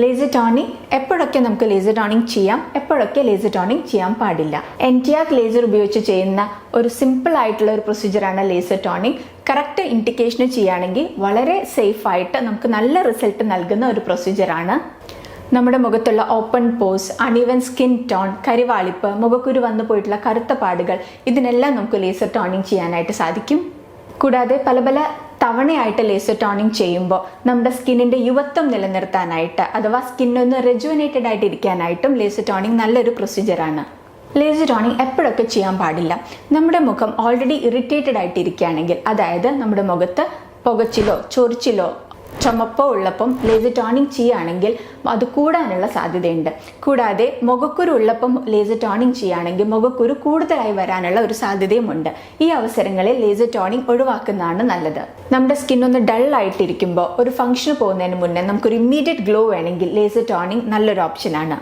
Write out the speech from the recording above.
Laser toning എപ്പോഴൊക്കെ നമുക്ക് laser toning ചെയ്യാം, എപ്പോഴൊക്കെ ലേസർ ടോണിങ് ചെയ്യാൻ പാടില്ല. NT-Arc ലേസർ ഉപയോഗിച്ച് ചെയ്യുന്ന ഒരു സിമ്പിൾ ആയിട്ടുള്ള ഒരു പ്രൊസീജിയറാണ് ലേസർ ടോണിങ്. കറക്റ്റ് ഇൻഡിക്കേഷന് ചെയ്യുകയാണെങ്കിൽ വളരെ സേഫ് ആയിട്ട് നമുക്ക് നല്ല റിസൾട്ട് നൽകുന്ന ഒരു പ്രൊസീജിയറാണ്. നമ്മുടെ മുഖത്തുള്ള open pores, uneven skin tone, കരിവാളിപ്പ്, മുഖക്കുരു വന്നു പോയിട്ടുള്ള കറുത്ത പാടുകൾ, ഇതിനെല്ലാം നമുക്ക് ലേസർ ടോണിങ് ചെയ്യാനായിട്ട് സാധിക്കും. കൂടാതെ പല പല തവണയായിട്ട് ലേസർ ടോണിങ് ചെയ്യുമ്പോൾ നമ്മുടെ സ്കിന്നിൻ്റെ യുവത്വം നിലനിർത്താനായിട്ട് അഥവാ സ്കിന്നൊന്ന് റെജുവനേറ്റഡ് ആയിട്ട് ഇരിക്കാനായിട്ടും ലേസർ ടോണിങ് നല്ലൊരു പ്രൊസീജിയറാണ്. ലേസർ ടോണിങ് എപ്പോഴൊക്കെ ചെയ്യാൻ പാടില്ല? നമ്മുടെ മുഖം ഓൾറെഡി ഇറിറ്റേറ്റഡ് ആയിട്ട് ഇരിക്കുകയാണെങ്കിൽ, അതായത് നമ്മുടെ മുഖത്ത് പുകച്ചിലോ ചൊറിച്ചിലോ ചുമപ്പോ ഉള്ളപ്പം ലേസർ ടോണിങ് ചെയ്യുകയാണെങ്കിൽ അത് കൂടാനുള്ള സാധ്യതയുണ്ട്. കൂടാതെ മുഖക്കുരു ഉള്ളപ്പം ലേസർ ടോണിങ് ചെയ്യുകയാണെങ്കിൽ മുഖക്കുരു കൂടുതലായി വരാനുള്ള ഒരു സാധ്യതയുമുണ്ട്. ഈ അവസരങ്ങളിൽ ലേസർ ടോണിങ് ഒഴിവാക്കുന്നതാണ് നല്ലത്. നമ്മുടെ സ്കിൻ ഒന്ന് ഡൾ ആയിട്ടിരിക്കുമ്പോൾ ഒരു ഫംഗ്ഷന് പോകുന്നതിന് മുന്നേ നമുക്കൊരു ഇമ്മീഡിയറ്റ് ഗ്ലോ വേണമെങ്കിൽ ലേസർ ടോണിങ് നല്ലൊരു ഓപ്ഷനാണ്.